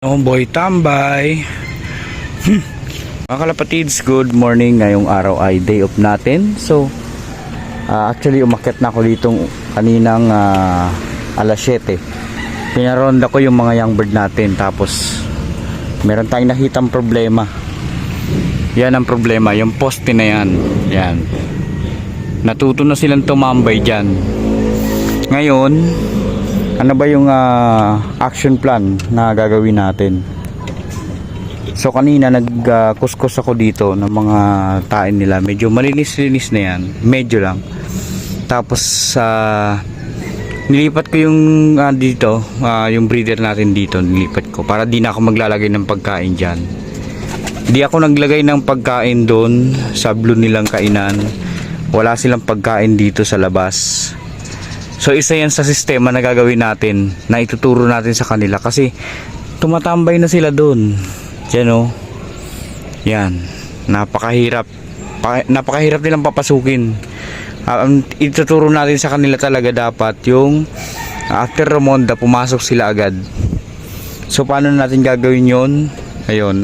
Boy tambay. Mga kalapatids, good morning. Ngayong araw ay day off natin. So actually umakyat na ako ditong kaninang alas 7. Pinaronda ko yung mga young bird natin. Tapos meron tayong nakitang problema. Yan ang problema, yung poste na yan. Yan, natuto na silang tumambay dyan. Ngayon, ano ba yung action plan na gagawin natin? So kanina nagkuskus ako dito ng mga tain nila. Medyo malinis-linis na yan. Medyo lang. Tapos nilipat ko yung dito, yung breeder natin dito. Nilipat ko para di na ako maglalagay ng pagkain dyan. Di ako naglagay ng pagkain doon sa blue nilang kainan. Wala silang pagkain dito sa labas. So isa yan sa sistema na gagawin natin, na ituturo natin sa kanila kasi tumatambay na sila doon. Yan o. Yan. Napakahirap. Napakahirap nilang papasukin. Ituturo natin sa kanila talaga dapat yung after Ramonda pumasok sila agad. So paano natin gagawin yon? Ayun,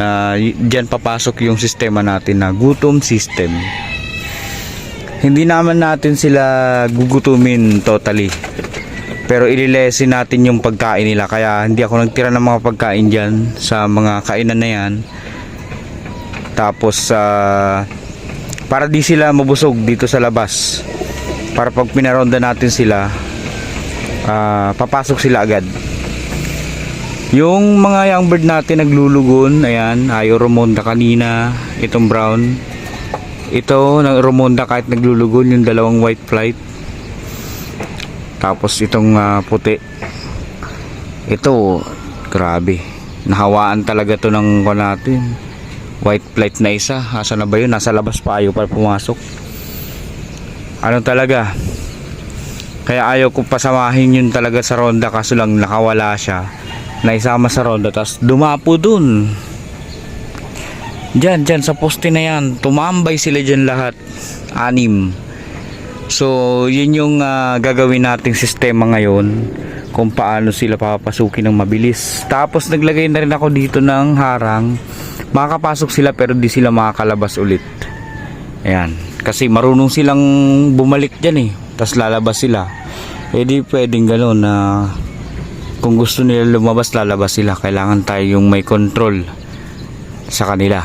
dyan papasok yung sistema natin na gutom system. Hindi naman natin sila gugutumin totally, pero ililesin natin yung pagkain nila. Kaya hindi ako nagtira ng mga pagkain dyan sa mga kainan na yan. Tapos para di sila mabusog dito sa labas, para pag pinaronda natin sila, papasok sila agad. Yung mga young bird natin naglulugon. Ayan, ayaw Ramonda kanina. Itong brown, ito nang Ramonda kahit naglulugon. Yung dalawang white flight. Tapos itong puti, ito grabe, nahawaan talaga to ng natin. White flight na isa. Asa na ba yun? Nasa labas pa, ayaw pa pumasok. Ano talaga, kaya ayaw ko pasamahin yun talaga sa ronda. Kaso lang nakawala siya, naisama sa ronda. Tapos dumapo dun dyan sa poste na yan. Tumambay sila dyan lahat, 6. So yun yung gagawin nating sistema ngayon, kung paano sila papasukin ng mabilis. Tapos naglagay na rin ako dito ng harang. Makakapasok sila pero di sila makakalabas ulit. Ayan, kasi marunong silang bumalik dyan tapos lalabas sila. Di pwedeng gano'n na kung gusto nila lumabas, lalabas sila. Kailangan tayo yung may control sa kanila.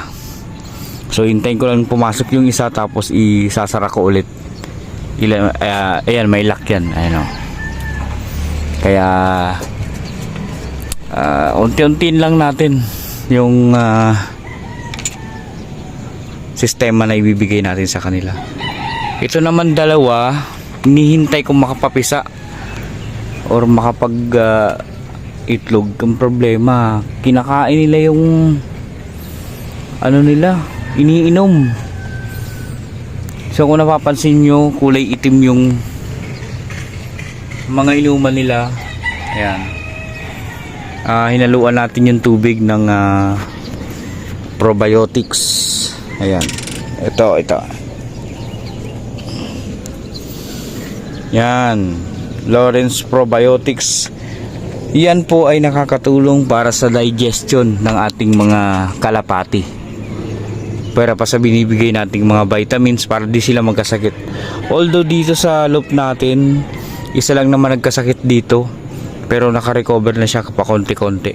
So hintayin ko lang pumasok yung isa, tapos isasara ko ulit. Ayan, may lock yan. Ayan o. Kaya unti-untiin lang natin yung sistema na ibibigay natin sa kanila. Ito naman dalawa, hinihintay kong makapapisa or makapag itlog. Ang problema, kinakain nila yung ano nila, iniinom. So kung napapansin nyo, kulay itim yung mga inuman nila. Ayan, hinaluan natin yung tubig ng probiotics. Ayan, ito yan, Lawrence Probiotics. Yan po ay nakakatulong para sa digestion ng ating mga kalapati. Para pa sa binibigay nating mga vitamins para di sila magkasakit. Although dito sa loop natin, isa lang naman nagkasakit dito, pero naka-recover na siya pa konti-konti.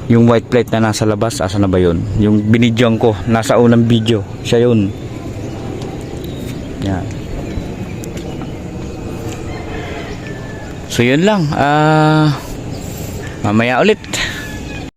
Yung white plate na nasa labas, asa na ba yun? Yung binidyoan ko, nasa unang video, siya yun. Yan. So yun lang, mamaya ulit.